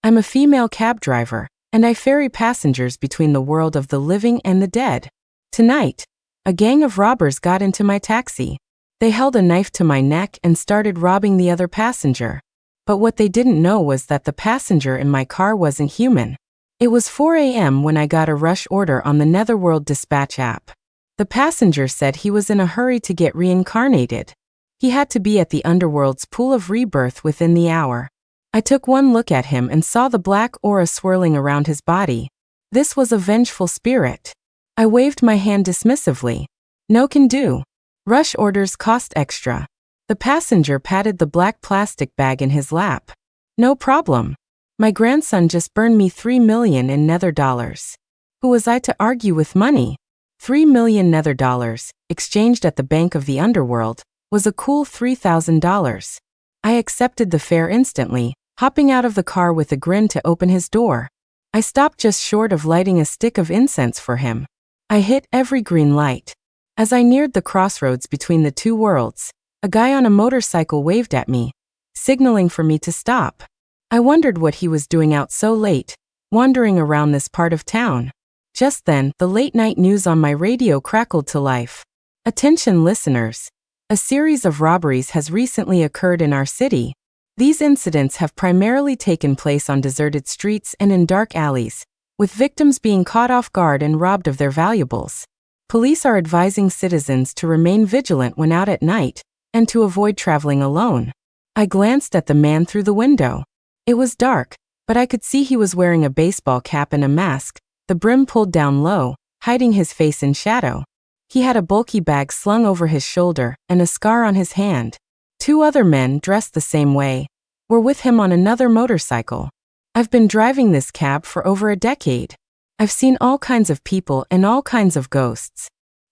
I'm a female cab driver, and I ferry passengers between the world of the living and the dead. Tonight, a gang of robbers got into my taxi. They held a knife to my neck and started robbing the other passenger. But what they didn't know was that the passenger in my car wasn't human. It was 4 a.m. when I got a rush order on the Netherworld dispatch app. The passenger said he was in a hurry to get reincarnated. He had to be at the underworld's pool of rebirth within the hour. I took one look at him and saw the black aura swirling around his body. This was a vengeful spirit. I waved my hand dismissively. No can do. Rush orders cost extra. The passenger patted the black plastic bag in his lap. No problem. My grandson just burned me $3 million in nether dollars. Who was I to argue with money? 3 million nether dollars, exchanged at the Bank of the Underworld, was a cool $3,000. I accepted the fare instantly, hopping out of the car with a grin to open his door. I stopped just short of lighting a stick of incense for him. I hit every green light. As I neared the crossroads between the two worlds, a guy on a motorcycle waved at me, signaling for me to stop. I wondered what he was doing out so late, wandering around this part of town. Just then, the late-night news on my radio crackled to life. Attention listeners. A series of robberies has recently occurred in our city. These incidents have primarily taken place on deserted streets and in dark alleys, with victims being caught off guard and robbed of their valuables. Police are advising citizens to remain vigilant when out at night and to avoid traveling alone. I glanced at the man through the window. It was dark, but I could see he was wearing a baseball cap and a mask, the brim pulled down low, hiding his face in shadow. He had a bulky bag slung over his shoulder and a scar on his hand. Two other men, dressed the same way, were with him on another motorcycle. I've been driving this cab for over a decade. I've seen all kinds of people and all kinds of ghosts.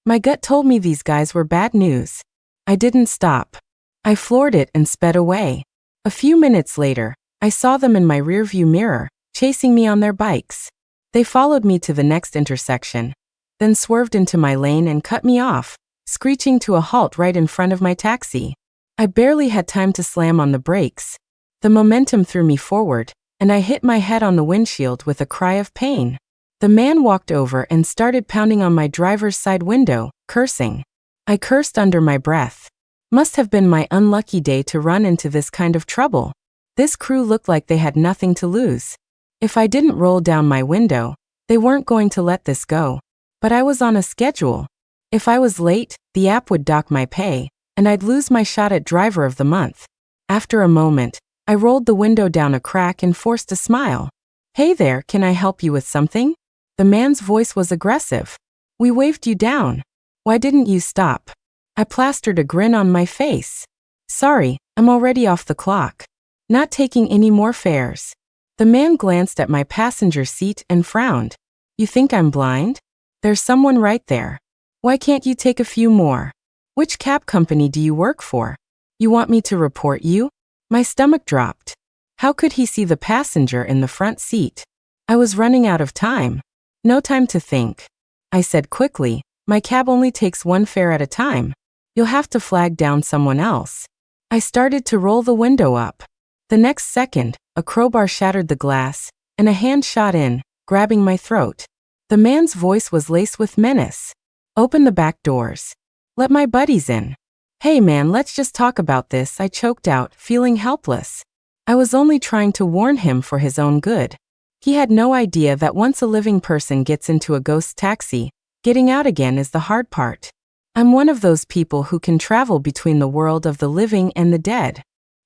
My gut told me these guys were bad news. I didn't stop. I floored it and sped away. A few minutes later, I saw them in my rearview mirror, chasing me on their bikes. They followed me to the next intersection, then swerved into my lane and cut me off, screeching to a halt right in front of my taxi. I barely had time to slam on the brakes. The momentum threw me forward, and I hit my head on the windshield with a cry of pain. The man walked over and started pounding on my driver's side window, cursing. I cursed under my breath. Must have been my unlucky day to run into this kind of trouble. This crew looked like they had nothing to lose. If I didn't roll down my window, they weren't going to let this go. But I was on a schedule. If I was late, the app would dock my pay, and I'd lose my shot at Driver of the Month. After a moment, I rolled the window down a crack and forced a smile. Hey there, can I help you with something? The man's voice was aggressive. We waved you down. Why didn't you stop? I plastered a grin on my face. Sorry, I'm already off the clock. Not taking any more fares. The man glanced at my passenger seat and frowned. You think I'm blind? There's someone right there. Why can't you take a few more? Which cab company do you work for? You want me to report you? My stomach dropped. How could he see the passenger in the front seat? I was running out of time. No time to think. I said quickly, my cab only takes one fare at a time. You'll have to flag down someone else. I started to roll the window up. The next second, a crowbar shattered the glass, and a hand shot in, grabbing my throat. The man's voice was laced with menace. Open the back doors. Let my buddies in. Hey man, let's just talk about this, I choked out, feeling helpless. I was only trying to warn him for his own good. He had no idea that once a living person gets into a ghost taxi, getting out again is the hard part. I'm one of those people who can travel between the world of the living and the dead.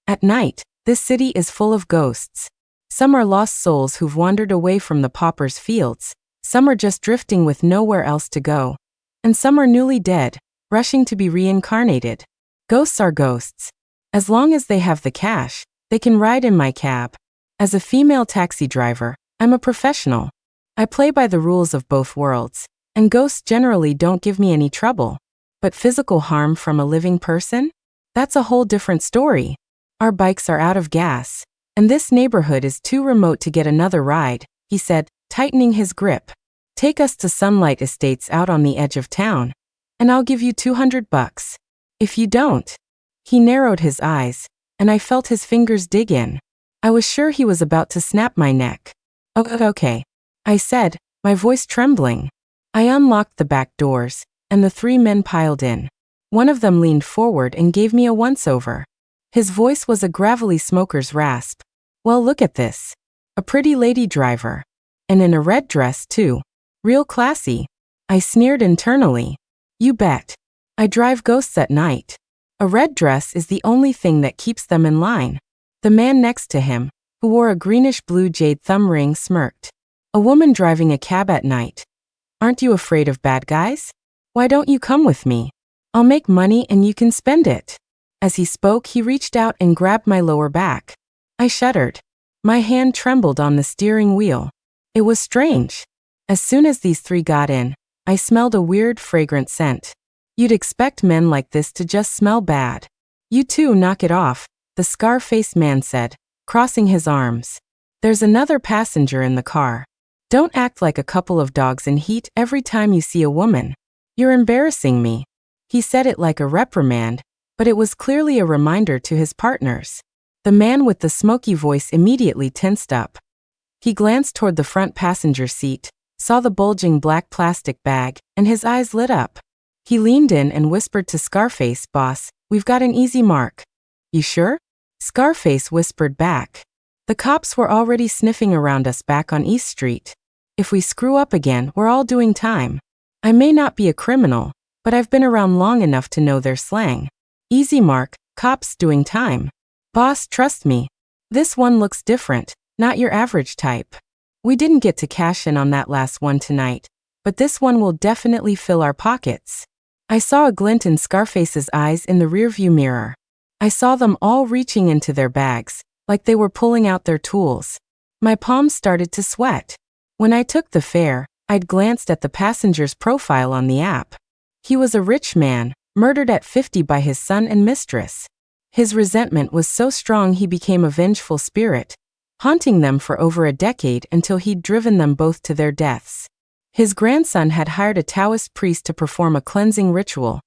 At night, this city is full of ghosts. Some are lost souls who've wandered away from the paupers' fields, some are just drifting with nowhere else to go, and some are newly dead, rushing to be reincarnated. Ghosts are ghosts. As long as they have the cash, they can ride in my cab. As a female taxi driver, I'm a professional. I play by the rules of both worlds, and ghosts generally don't give me any trouble. But physical harm from a living person? That's a whole different story. Our bikes are out of gas, and this neighborhood is too remote to get another ride, he said, tightening his grip. Take us to Sunlight Estates out on the edge of town, and I'll give you $200. If you don't. He narrowed his eyes, and I felt his fingers dig in. I was sure he was about to snap my neck. Okay, I said, my voice trembling. I unlocked the back doors, and the three men piled in. One of them leaned forward and gave me a once-over. His voice was a gravelly smoker's rasp. Well, look at this. A pretty lady driver. And in a red dress, too. Real classy. I sneered internally. You bet. I drive ghosts at night. A red dress is the only thing that keeps them in line. The man next to him, who wore a greenish-blue jade thumb ring, smirked. A woman driving a cab at night. Aren't you afraid of bad guys? Why don't you come with me? I'll make money and you can spend it. As he spoke, he reached out and grabbed my lower back. I shuddered. My hand trembled on the steering wheel. It was strange. As soon as these three got in, I smelled a weird, fragrant scent. You'd expect men like this to just smell bad. You two knock it off, the scar-faced man said, crossing his arms. There's another passenger in the car. Don't act like a couple of dogs in heat every time you see a woman. You're embarrassing me. He said it like a reprimand, but it was clearly a reminder to his partners. The man with the smoky voice immediately tensed up. He glanced toward the front passenger seat, saw the bulging black plastic bag, and his eyes lit up. He leaned in and whispered to Scarface, "Boss, we've got an easy mark." "You sure?" Scarface whispered back. "The cops were already sniffing around us back on East Street. If we screw up again, we're all doing time. I may not be a criminal, but I've been around long enough to know their slang. Easy mark, cops doing time. Boss, trust me. This one looks different, not your average type. We didn't get to cash in on that last one tonight, but this one will definitely fill our pockets." I saw a glint in Scarface's eyes in the rearview mirror. I saw them all reaching into their bags, like they were pulling out their tools. My palms started to sweat. When I took the fare, I'd glanced at the passenger's profile on the app. He was a rich man, murdered at 50 by his son and mistress. His resentment was so strong he became a vengeful spirit, haunting them for over a decade until he'd driven them both to their deaths. His grandson had hired a Taoist priest to perform a cleansing ritual,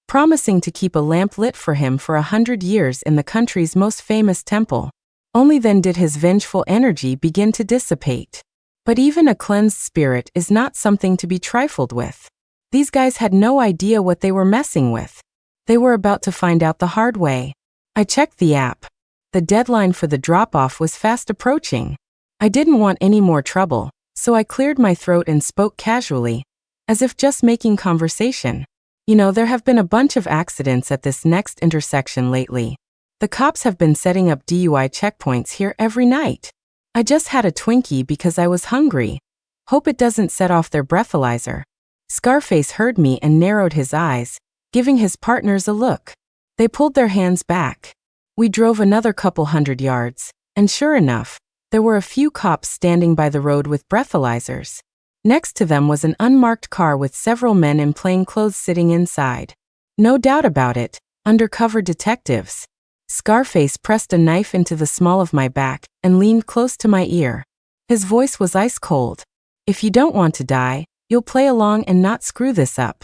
promising to keep a lamp lit for him for 100 years in the country's most famous temple. Only then did his vengeful energy begin to dissipate. But even a cleansed spirit is not something to be trifled with. These guys had no idea what they were messing with. They were about to find out the hard way. I checked the app. The deadline for the drop-off was fast approaching. I didn't want any more trouble, so I cleared my throat and spoke casually, as if just making conversation. You know, there have been a bunch of accidents at this next intersection lately. The cops have been setting up DUI checkpoints here every night. I just had a Twinkie because I was hungry. Hope it doesn't set off their breathalyzer. Scarface heard me and narrowed his eyes, giving his partners a look. They pulled their hands back. We drove another couple hundred yards, and sure enough, there were a few cops standing by the road with breathalyzers. Next to them was an unmarked car with several men in plain clothes sitting inside. No doubt about it, undercover detectives. Scarface pressed a knife into the small of my back and leaned close to my ear. His voice was ice cold. "If you don't want to die, you'll play along and not screw this up."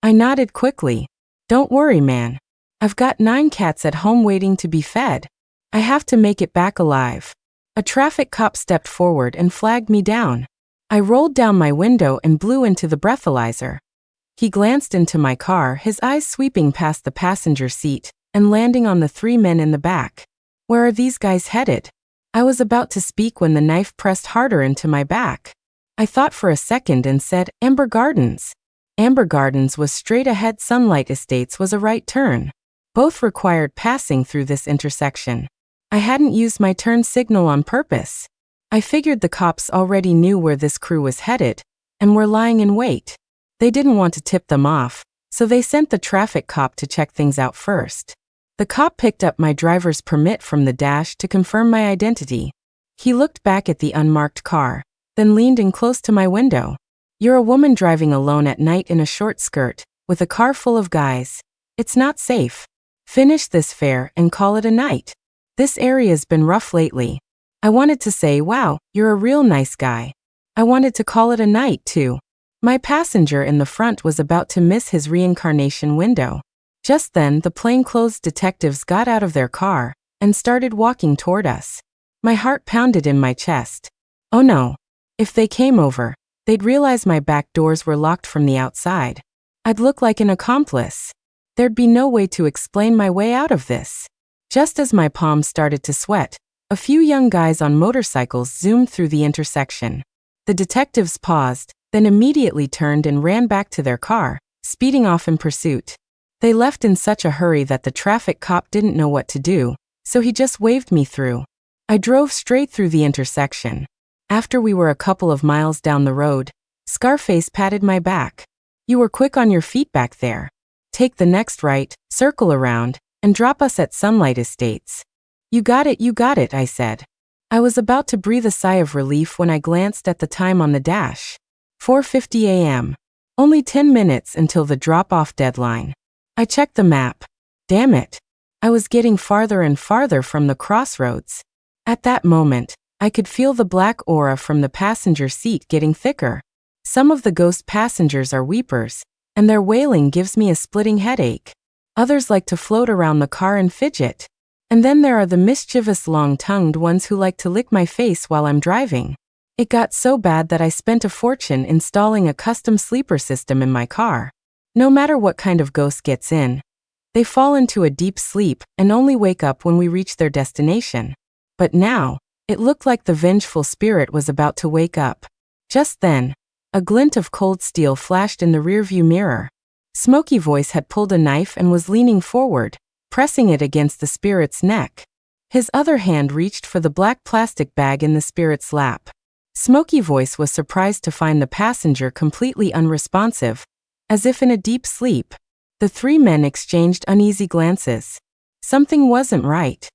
I nodded quickly. "Don't worry, man. I've got 9 cats at home waiting to be fed. I have to make it back alive." A traffic cop stepped forward and flagged me down. I rolled down my window and blew into the breathalyzer. He glanced into my car, his eyes sweeping past the passenger seat and landing on the 3 men in the back. "Where are these guys headed?" I was about to speak when the knife pressed harder into my back. I thought for a second and said, "Amber Gardens." Amber Gardens was straight ahead. Sunlight Estates was a right turn. Both required passing through this intersection. I hadn't used my turn signal on purpose. I figured the cops already knew where this crew was headed and were lying in wait. They didn't want to tip them off, so they sent the traffic cop to check things out first. The cop picked up my driver's permit from the dash to confirm my identity. He looked back at the unmarked car, then leaned in close to my window. "You're a woman driving alone at night in a short skirt, with a car full of guys. It's not safe. Finish this fare and call it a night. This area's been rough lately." I wanted to say, "Wow, you're a real nice guy." I wanted to call it a night, too. My passenger in the front was about to miss his reincarnation window. Just then, the plainclothes detectives got out of their car and started walking toward us. My heart pounded in my chest. Oh no. If they came over, they'd realize my back doors were locked from the outside. I'd look like an accomplice. There'd be no way to explain my way out of this. Just as my palms started to sweat, a few young guys on motorcycles zoomed through the intersection. The detectives paused, then immediately turned and ran back to their car, speeding off in pursuit. They left in such a hurry that the traffic cop didn't know what to do, so he just waved me through. I drove straight through the intersection. After we were a couple of miles down the road, Scarface patted my back. You were quick on your feet back there. Take the next right, circle around, and drop us at Sunlight Estates. You got it, I said. I was about to breathe a sigh of relief when I glanced at the time on the dash. 4:50 a.m. Only 10 minutes until the drop-off deadline. I checked the map. Damn it. I was getting farther and farther from the crossroads. At that moment, I could feel the black aura from the passenger seat getting thicker. Some of the ghost passengers are weepers, and their wailing gives me a splitting headache. Others like to float around the car and fidget. And then there are the mischievous long-tongued ones who like to lick my face while I'm driving. It got so bad that I spent a fortune installing a custom sleeper system in my car. No matter what kind of ghost gets in, they fall into a deep sleep and only wake up when we reach their destination. But now, it looked like the vengeful spirit was about to wake up. Just then, a glint of cold steel flashed in the rearview mirror. Smoky Voice had pulled a knife and was leaning forward, pressing it against the spirit's neck. His other hand reached for the black plastic bag in the spirit's lap. Smoky Voice was surprised to find the passenger completely unresponsive, as if in a deep sleep. The three men exchanged uneasy glances. Something wasn't right.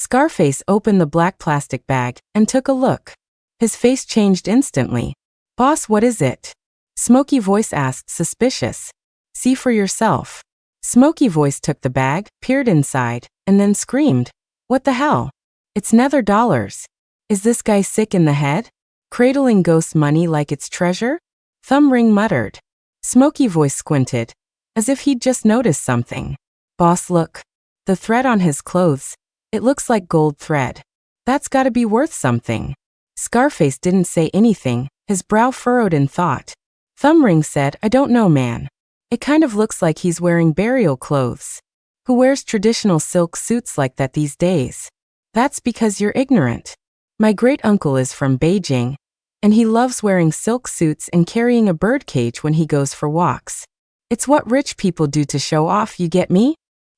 Scarface opened the black plastic bag and took a look. His face changed instantly. Boss, what is it? Smoky Voice asked, suspicious. See for yourself. Smoky Voice took the bag, peered inside, and then screamed. What the hell? It's nether dollars. Is this guy sick in the head? Cradling ghost money like it's treasure? Thumbring muttered. Smoky Voice squinted, as if he'd just noticed something. Boss, look. The thread on his clothes. It looks like gold thread. That's gotta be worth something. Scarface didn't say anything, his brow furrowed in thought. Thumbring said, I don't know, man. It kind of looks like he's wearing burial clothes. Who wears traditional silk suits like that these days? That's because you're ignorant. My great-uncle is from Beijing, and he loves wearing silk suits and carrying a birdcage when he goes for walks. It's what rich people do to show off, you get me?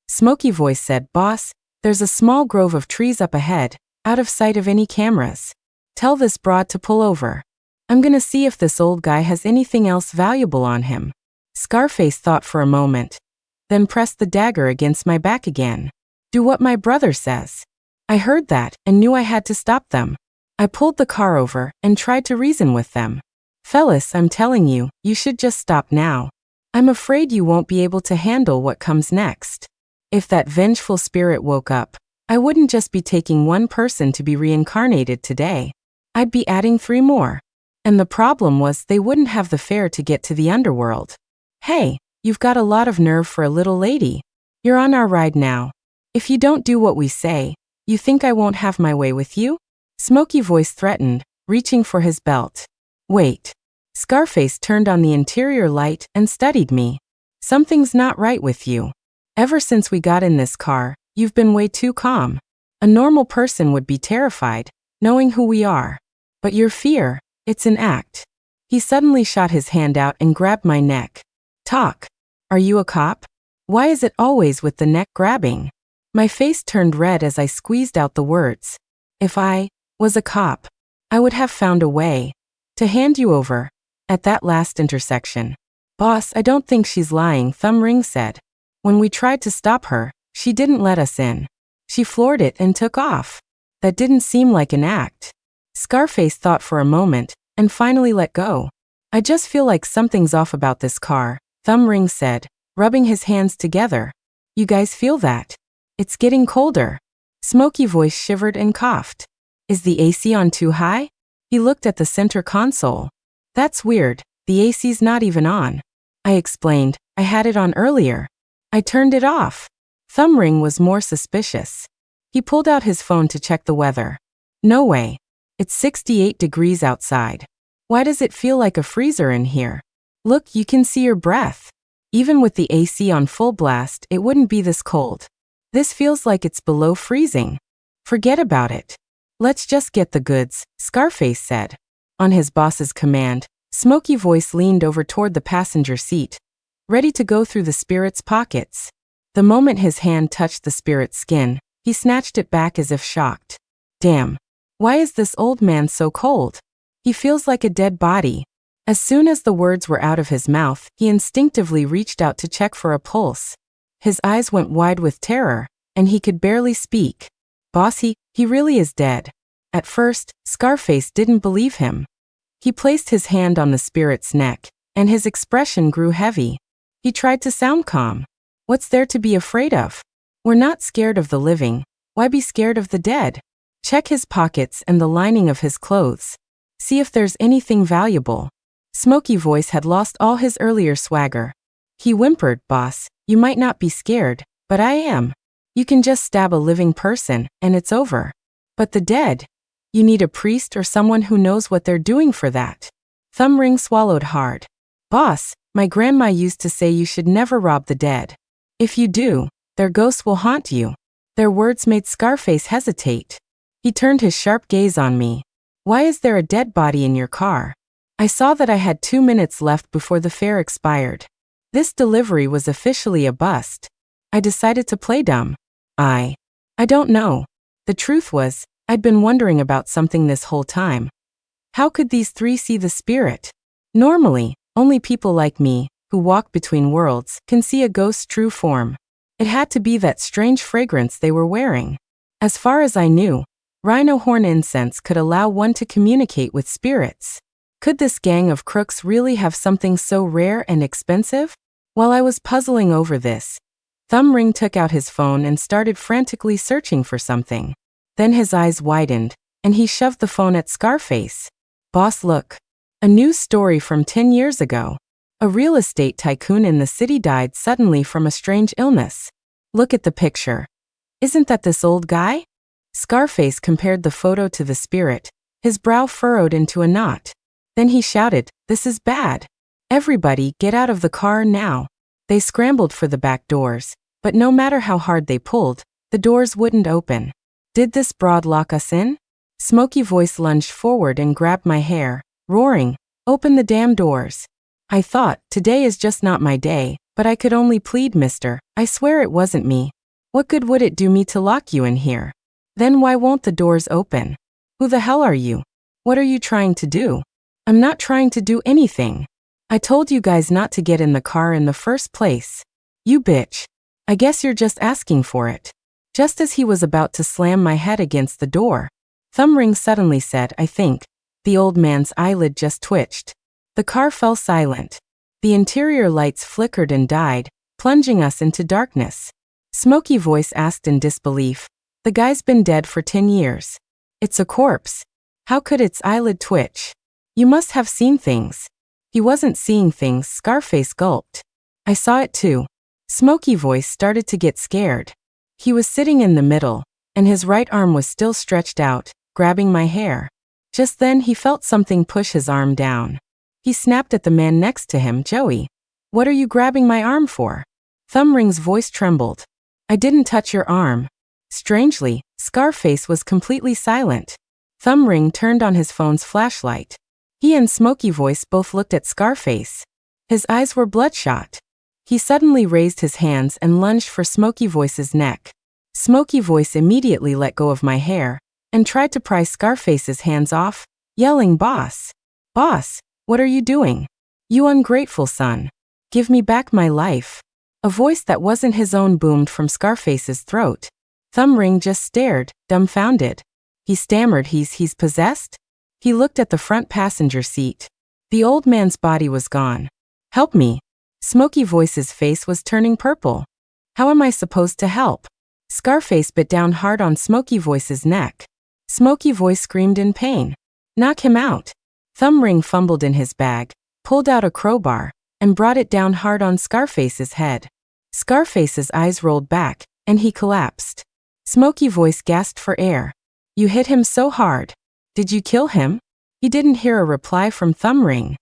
Smoky Voice said, Boss, there's a small grove of trees up ahead, out of sight of any cameras. Tell this broad to pull over. I'm gonna see if this old guy has anything else valuable on him. Scarface thought for a moment, then pressed the dagger against my back again. Do what my brother says. I heard that and knew I had to stop them. I pulled the car over and tried to reason with them. Fellas, I'm telling you, you should just stop now. I'm afraid you won't be able to handle what comes next. If that vengeful spirit woke up, I wouldn't just be taking one person to be reincarnated today. I'd be adding 3 more. And the problem was they wouldn't have the fare to get to the underworld. Hey, you've got a lot of nerve for a little lady. You're on our ride now. If you don't do what we say, you think I won't have my way with you? Smoky Voice threatened, reaching for his belt. Wait. Scarface turned on the interior light and studied me. Something's not right with you. Ever since we got in this car, you've been way too calm. A normal person would be terrified, knowing who we are. But your fear, it's an act. He suddenly shot his hand out and grabbed my neck. Talk. Are you a cop? Why is it always with the neck grabbing? My face turned red as I squeezed out the words. If I was a cop, I would have found a way to hand you over at that last intersection. Boss, I don't think she's lying, Thumbring said. When we tried to stop her, she didn't let us in. She floored it and took off. That didn't seem like an act. Scarface thought for a moment and finally let go. I just feel like something's off about this car, Thumbring said, rubbing his hands together. You guys feel that? It's getting colder. Smoky Voice shivered and coughed. Is the AC on too high? He looked at the center console. That's weird, the AC's not even on. I explained, I had it on earlier. I turned it off. Thumbring was more suspicious. He pulled out his phone to check the weather. No way. It's 68 degrees outside. Why does it feel like a freezer in here? Look, you can see your breath. Even with the AC on full blast, it wouldn't be this cold. This feels like it's below freezing. Forget about it. Let's just get the goods, Scarface said. On his boss's command, Smoky Voice leaned over toward the passenger seat, ready to go through the spirit's pockets. The moment his hand touched the spirit's skin, he snatched it back as if shocked. Damn. Why is this old man so cold? He feels like a dead body. As soon as the words were out of his mouth, he instinctively reached out to check for a pulse. His eyes went wide with terror, and he could barely speak. Boss, he really is dead. At first, Scarface didn't believe him. He placed his hand on the spirit's neck, and his expression grew heavy. He tried to sound calm. What's there to be afraid of? We're not scared of the living. Why be scared of the dead? Check his pockets and the lining of his clothes. See if there's anything valuable. Smoky Voice had lost all his earlier swagger. He whimpered, Boss, you might not be scared, but I am. You can just stab a living person, and it's over. But the dead? You need a priest or someone who knows what they're doing for that. Thumbring swallowed hard. Boss, my grandma used to say you should never rob the dead. If you do, their ghosts will haunt you. Their words made Scarface hesitate. He turned his sharp gaze on me. Why is there a dead body in your car? I saw that I had 2 minutes left before the fare expired. This delivery was officially a bust. I decided to play dumb. I don't know. The truth was, I'd been wondering about something this whole time. How could these three see the spirit? Normally, only people like me, who walk between worlds, can see a ghost's true form. It had to be that strange fragrance they were wearing. As far as I knew, rhino horn incense could allow one to communicate with spirits. Could this gang of crooks really have something so rare and expensive? While I was puzzling over this, Thumbring took out his phone and started frantically searching for something. Then his eyes widened, and he shoved the phone at Scarface. Boss, look. A news story from 10 years ago. A real estate tycoon in the city died suddenly from a strange illness. Look at the picture. Isn't that this old guy? Scarface compared the photo to the spirit, his brow furrowed into a knot. Then he shouted, This is bad. Everybody, get out of the car now. They scrambled for the back doors, but no matter how hard they pulled, the doors wouldn't open. Did this broad lock us in? Smoky Voice lunged forward and grabbed my hair, roaring, Open the damn doors. I thought, today is just not my day, but I could only plead, mister. I swear it wasn't me. What good would it do me to lock you in here? Then why won't the doors open? Who the hell are you? What are you trying to do? I'm not trying to do anything. I told you guys not to get in the car in the first place. You bitch. I guess you're just asking for it. Just as he was about to slam my head against the door, Thumbring suddenly said, I think. The old man's eyelid just twitched. The car fell silent. The interior lights flickered and died, plunging us into darkness. Smoky Voice asked in disbelief, The guy's been dead for 10 years. It's a corpse. How could its eyelid twitch? You must have seen things. He wasn't seeing things, Scarface gulped. I saw it too. Smoky Voice started to get scared. He was sitting in the middle, and his right arm was still stretched out, grabbing my hair. Just then he felt something push his arm down. He snapped at the man next to him, Joey. What are you grabbing my arm for? Thumbring's voice trembled. I didn't touch your arm. Strangely, Scarface was completely silent. Thumbring turned on his phone's flashlight. He and Smoky Voice both looked at Scarface. His eyes were bloodshot. He suddenly raised his hands and lunged for Smoky Voice's neck. Smoky Voice immediately let go of my hair and tried to pry Scarface's hands off, yelling, Boss! Boss, what are you doing? You ungrateful son. Give me back my life. A voice that wasn't his own boomed from Scarface's throat. Thumbring just stared, dumbfounded. He stammered, he's possessed? He looked at the front passenger seat. The old man's body was gone. Help me. Smoky Voice's face was turning purple. How am I supposed to help? Scarface bit down hard on Smoky Voice's neck. Smoky Voice screamed in pain. Knock him out. Thumbring fumbled in his bag, pulled out a crowbar, and brought it down hard on Scarface's head. Scarface's eyes rolled back, and he collapsed. Smoky Voice gasped for air. You hit him so hard. Did you kill him? He didn't hear a reply from Thumbring.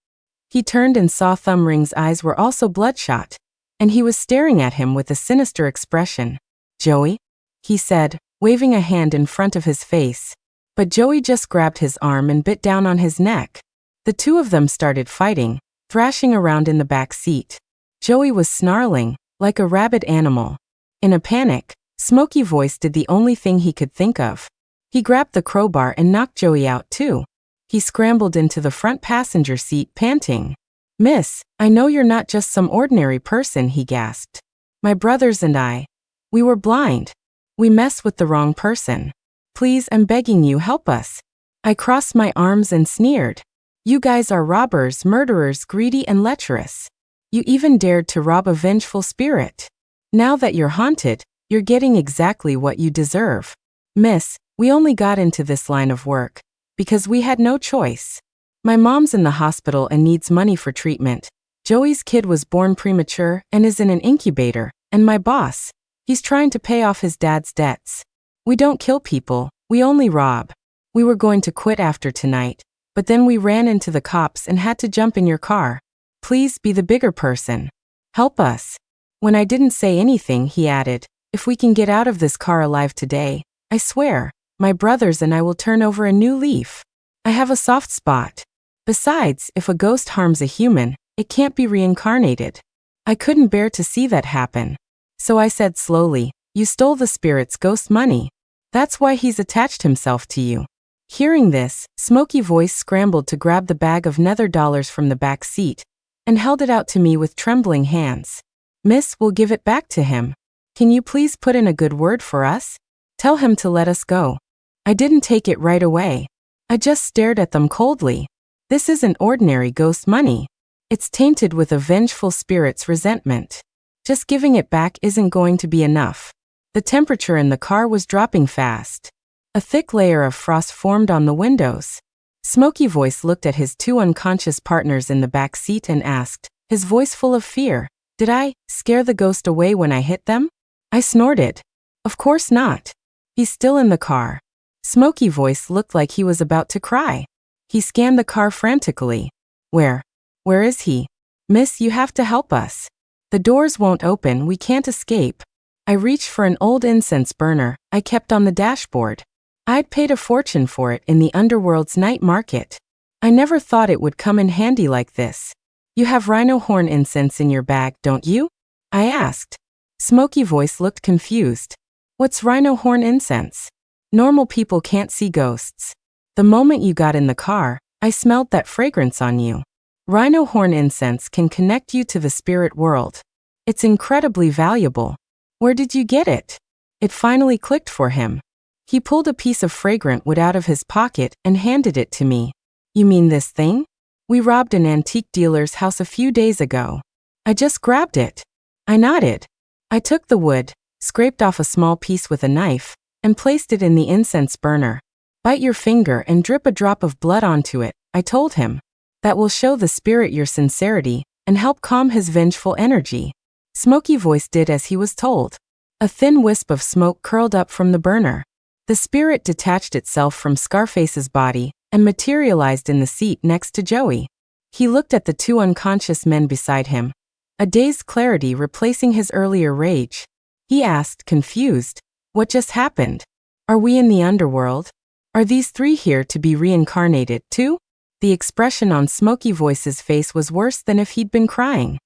He turned and saw Thumbring's eyes were also bloodshot, and he was staring at him with a sinister expression. Joey? He said, waving a hand in front of his face. But Joey just grabbed his arm and bit down on his neck. The two of them started fighting, thrashing around in the back seat. Joey was snarling, like a rabid animal. In a panic, Smoky Voice did the only thing he could think of. He grabbed the crowbar and knocked Joey out too. He scrambled into the front passenger seat, panting. Miss, I know you're not just some ordinary person, he gasped. My brothers and I, we were blind. We messed with the wrong person. Please, I'm begging you, help us. I crossed my arms and sneered. You guys are robbers, murderers, greedy and lecherous. You even dared to rob a vengeful spirit. Now that you're haunted, you're getting exactly what you deserve. Miss, we only got into this line of work because we had no choice. My mom's in the hospital and needs money for treatment. Joey's kid was born premature and is in an incubator, and my boss, he's trying to pay off his dad's debts. We don't kill people, we only rob. We were going to quit after tonight, but then we ran into the cops and had to jump in your car. Please be the bigger person. Help us. When I didn't say anything, he added, if we can get out of this car alive today, I swear, my brothers and I will turn over a new leaf. I have a soft spot. Besides, if a ghost harms a human, it can't be reincarnated. I couldn't bear to see that happen. So I said slowly, you stole the spirit's ghost money. That's why he's attached himself to you. Hearing this, Smoky Voice scrambled to grab the bag of nether dollars from the back seat and held it out to me with trembling hands. Miss, we'll give it back to him. Can you please put in a good word for us? Tell him to let us go. I didn't take it right away. I just stared at them coldly. This isn't ordinary ghost money. It's tainted with a vengeful spirit's resentment. Just giving it back isn't going to be enough. The temperature in the car was dropping fast. A thick layer of frost formed on the windows. Smoky Voice looked at his two unconscious partners in the back seat and asked, his voice full of fear, did I scare the ghost away when I hit them? I snorted. Of course not. He's still in the car. Smoky Voice looked like he was about to cry. He scanned the car frantically. Where is he? Miss, you have to help us. The doors won't open, we can't escape. I reached for an old incense burner I kept on the dashboard. I'd paid a fortune for it in the underworld's night market. I never thought it would come in handy like this. You have rhino horn incense in your bag, don't you? I asked. Smoky Voice looked confused. What's rhino horn incense? Normal people can't see ghosts. The moment you got in the car, I smelled that fragrance on you. Rhino horn incense can connect you to the spirit world. It's incredibly valuable. Where did you get it? It finally clicked for him. He pulled a piece of fragrant wood out of his pocket and handed it to me. You mean this thing? We robbed an antique dealer's house a few days ago. I just grabbed it. I nodded. I took the wood, scraped off a small piece with a knife, and placed it in the incense burner. Bite your finger and drip a drop of blood onto it, I told him. That will show the spirit your sincerity and help calm his vengeful energy. Smoky Voice did as he was told. A thin wisp of smoke curled up from the burner. The spirit detached itself from Scarface's body and materialized in the seat next to Joey. He looked at the two unconscious men beside him, a dazed clarity replacing his earlier rage. He asked, confused, what just happened? Are we in the underworld? Are these three here to be reincarnated too? The expression on Smoky Voice's face was worse than if he'd been crying.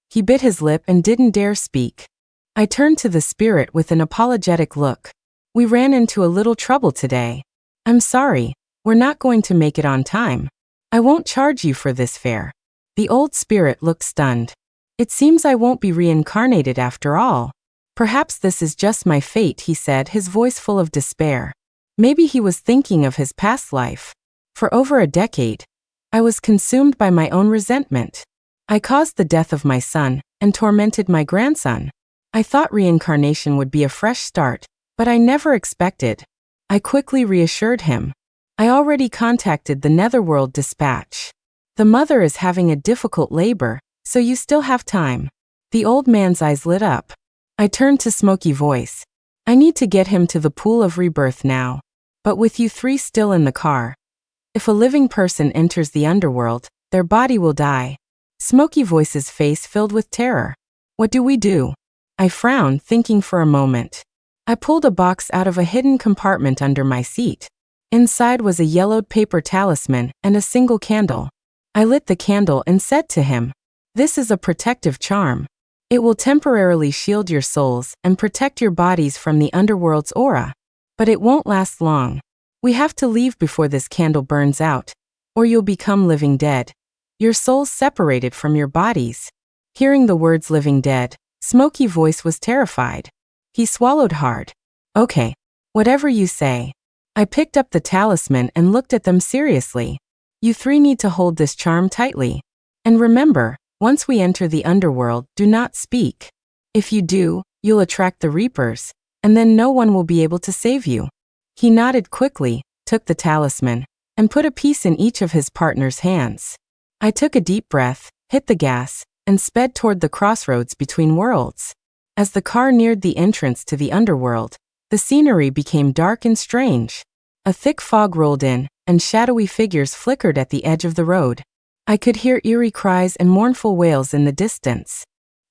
He bit his lip and didn't dare speak. I turned to the spirit with an apologetic look. We ran into a little trouble today. I'm sorry, we're not going to make it on time. I won't charge you for this fare. The old spirit looked stunned. It seems I won't be reincarnated after all. Perhaps this is just my fate, he said, his voice full of despair. Maybe he was thinking of his past life. For over a decade, I was consumed by my own resentment. I caused the death of my son and tormented my grandson. I thought reincarnation would be a fresh start, but I never expected. I quickly reassured him. I already contacted the Netherworld Dispatch. The mother is having a difficult labor, so you still have time. The old man's eyes lit up. I turned to Smoky Voice. I need to get him to the pool of rebirth now. But with you three still in the car, if a living person enters the underworld, their body will die. Smoky Voice's face filled with terror. What do we do? I frowned, thinking for a moment. I pulled a box out of a hidden compartment under my seat. Inside was a yellowed paper talisman and a single candle. I lit the candle and said to him, "This is a protective charm. It will temporarily shield your souls and protect your bodies from the underworld's aura. But it won't last long. We have to leave before this candle burns out, or you'll become living dead. Your souls separated from your bodies." Hearing the words living dead, Smoky Voice was terrified. He swallowed hard. "Okay, whatever you say." I picked up the talisman and looked at them seriously. "You three need to hold this charm tightly. And remember, once we enter the underworld, do not speak. If you do, you'll attract the Reapers, and then no one will be able to save you." He nodded quickly, took the talisman, and put a piece in each of his partner's hands. I took a deep breath, hit the gas, and sped toward the crossroads between worlds. As the car neared the entrance to the underworld, the scenery became dark and strange. A thick fog rolled in, and shadowy figures flickered at the edge of the road. I could hear eerie cries and mournful wails in the distance.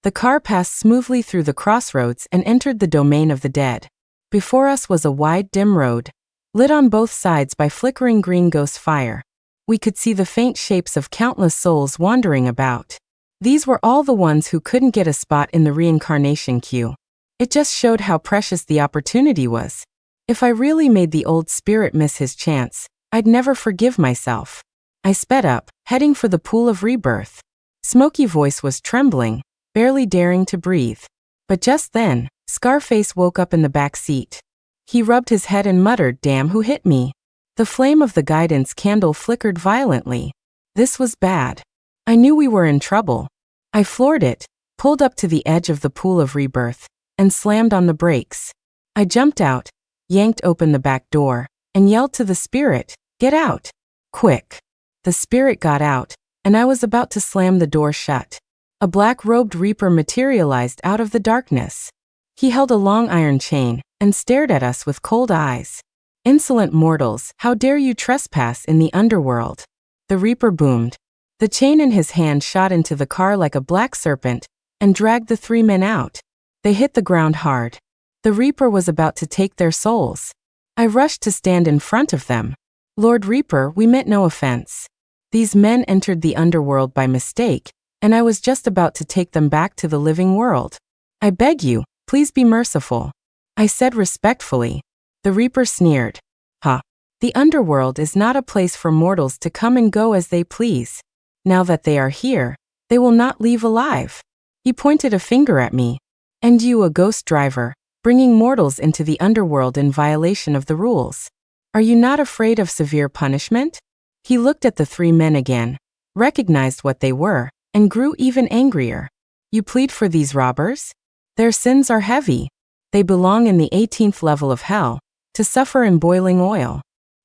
The car passed smoothly through the crossroads and entered the domain of the dead. Before us was a wide, dim road, lit on both sides by flickering green ghost fire. We could see the faint shapes of countless souls wandering about. These were all the ones who couldn't get a spot in the reincarnation queue. It just showed how precious the opportunity was. If I really made the old spirit miss his chance, I'd never forgive myself. I sped up, heading for the pool of rebirth. Smoky Voice was trembling, barely daring to breathe. But just then, Scarface woke up in the back seat. He rubbed his head and muttered, "Damn, who hit me?" The flame of the guidance candle flickered violently. This was bad. I knew we were in trouble. I floored it, pulled up to the edge of the pool of rebirth, and slammed on the brakes. I jumped out, yanked open the back door, and yelled to the spirit, "Get out! Quick!" The spirit got out, and I was about to slam the door shut. A black-robed reaper materialized out of the darkness. He held a long iron chain and stared at us with cold eyes. "Insolent mortals, how dare you trespass in the underworld?" The reaper boomed. The chain in his hand shot into the car like a black serpent and dragged the three men out. They hit the ground hard. The reaper was about to take their souls. I rushed to stand in front of them. "Lord Reaper, we meant no offense. These men entered the underworld by mistake, and I was just about to take them back to the living world. I beg you, please be merciful," I said respectfully. The reaper sneered. "Huh. The underworld is not a place for mortals to come and go as they please. Now that they are here, they will not leave alive." He pointed a finger at me. "And you, a ghost driver, bringing mortals into the underworld in violation of the rules. Are you not afraid of severe punishment?" He looked at the three men again, recognized what they were, and grew even angrier. "You plead for these robbers? Their sins are heavy. They belong in the 18th level of hell, to suffer in boiling oil."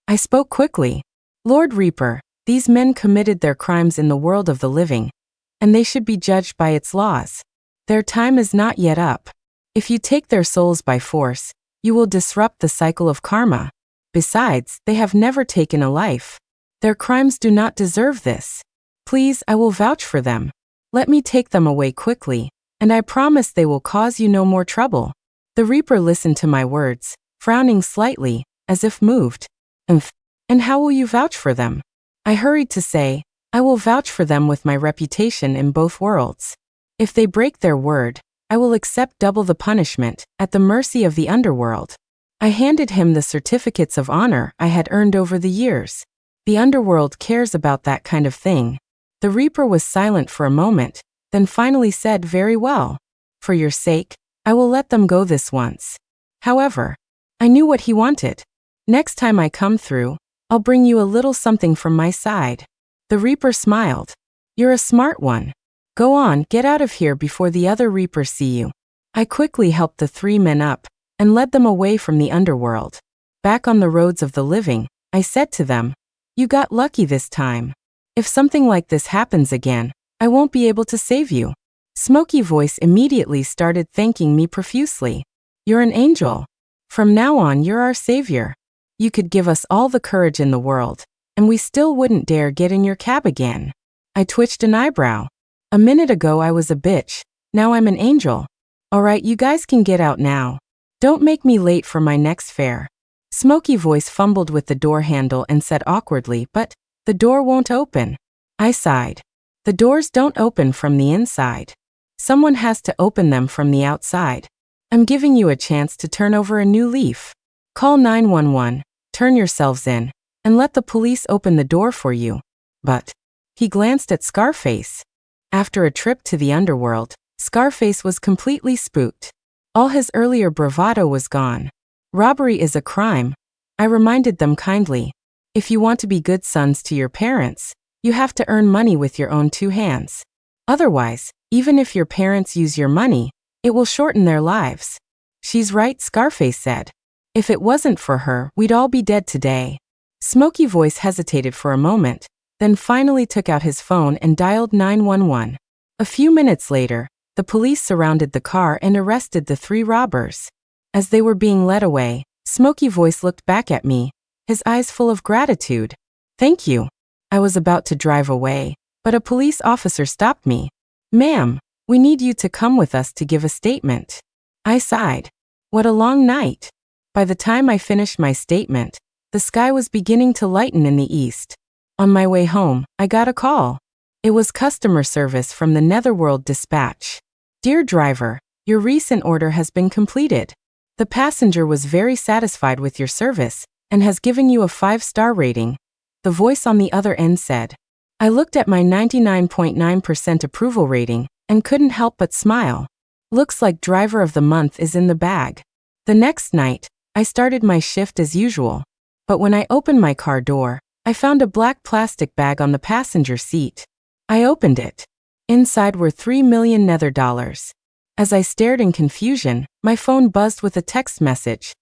I spoke quickly. "Lord Reaper, these men committed their crimes in the world of the living, and they should be judged by its laws. Their time is not yet up. If you take their souls by force, you will disrupt the cycle of karma. Besides, they have never taken a life. Their crimes do not deserve this. Please, I will vouch for them. Let me take them away quickly, and I promise they will cause you no more trouble." The reaper listened to my words, frowning slightly, as if moved. "And how will you vouch for them?" I hurried to say, "I will vouch for them with my reputation in both worlds. If they break their word, I will accept double the punishment, at the mercy of the underworld." I handed him the certificates of honor I had earned over the years. The underworld cares about that kind of thing. The reaper was silent for a moment, then finally said, "Very well. For your sake, I will let them go this once." However, I knew what he wanted. "Next time I come through, I'll bring you a little something from my side." The reaper smiled. "You're a smart one. Go on, get out of here before the other reapers see you." I quickly helped the three men up and led them away from the underworld. Back on the roads of the living, I said to them, "You got lucky this time. If something like this happens again, I won't be able to save you." Smoky Voice immediately started thanking me profusely. "You're an angel. From now on, you're our savior." You could give us all the courage in the world, and we still wouldn't dare get in your cab again. I twitched an eyebrow. A minute ago I was a bitch, now I'm an angel. Alright, you guys can get out now. Don't make me late for my next fare. Smoky voice fumbled with the door handle and said awkwardly, but the door won't open. I sighed. The doors don't open from the inside. Someone has to open them from the outside. I'm giving you a chance to turn over a new leaf. Call 911, turn yourselves in, and let the police open the door for you. But he glanced at Scarface. After a trip to the underworld, Scarface was completely spooked. All his earlier bravado was gone. Robbery is a crime, I reminded them kindly. If you want to be good sons to your parents, you have to earn money with your own two hands. Otherwise, even if your parents use your money, it will shorten their lives. She's right, Scarface said. If it wasn't for her, we'd all be dead today. Smoky voice hesitated for a moment, then finally took out his phone and dialed 911. A few minutes later, the police surrounded the car and arrested the 3 robbers. As they were being led away, Smoky voice looked back at me, his eyes full of gratitude. Thank you. I was about to drive away, but a police officer stopped me. Ma'am, we need you to come with us to give a statement. I sighed. What a long night. By the time I finished my statement, the sky was beginning to lighten in the east. On my way home, I got a call. It was customer service from the Netherworld Dispatch. Dear driver, your recent order has been completed. The passenger was very satisfied with your service and has given you a 5-star rating, the voice on the other end said. I looked at my 99.9% approval rating and couldn't help but smile. Looks like driver of the month is in the bag. The next night, I started my shift as usual. But when I opened my car door, I found a black plastic bag on the passenger seat. I opened it. Inside were 3 million Nether dollars. As I stared in confusion, my phone buzzed with a text message.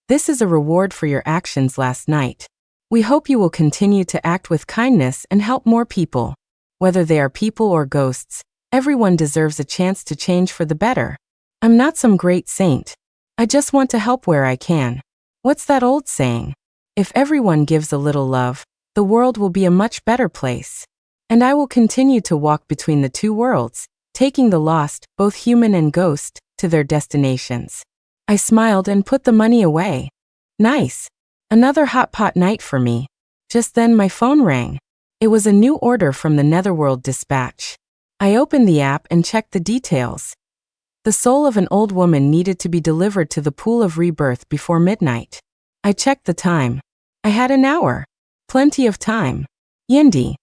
This is a reward for your actions last night. We hope you will continue to act with kindness and help more people. Whether they are people or ghosts, everyone deserves a chance to change for the better. I'm not some great saint. I just want to help where I can. What's that old saying? If everyone gives a little love, the world will be a much better place. And I will continue to walk between the two worlds, taking the lost, both human and ghost, to their destinations. I smiled and put the money away. Nice. Another hot pot night for me. Just then my phone rang. It was a new order from the Netherworld Dispatch. I opened the app and checked the details. The soul of an old woman needed to be delivered to the pool of rebirth before midnight. I checked the time. I had an hour. Plenty of time. Yindi.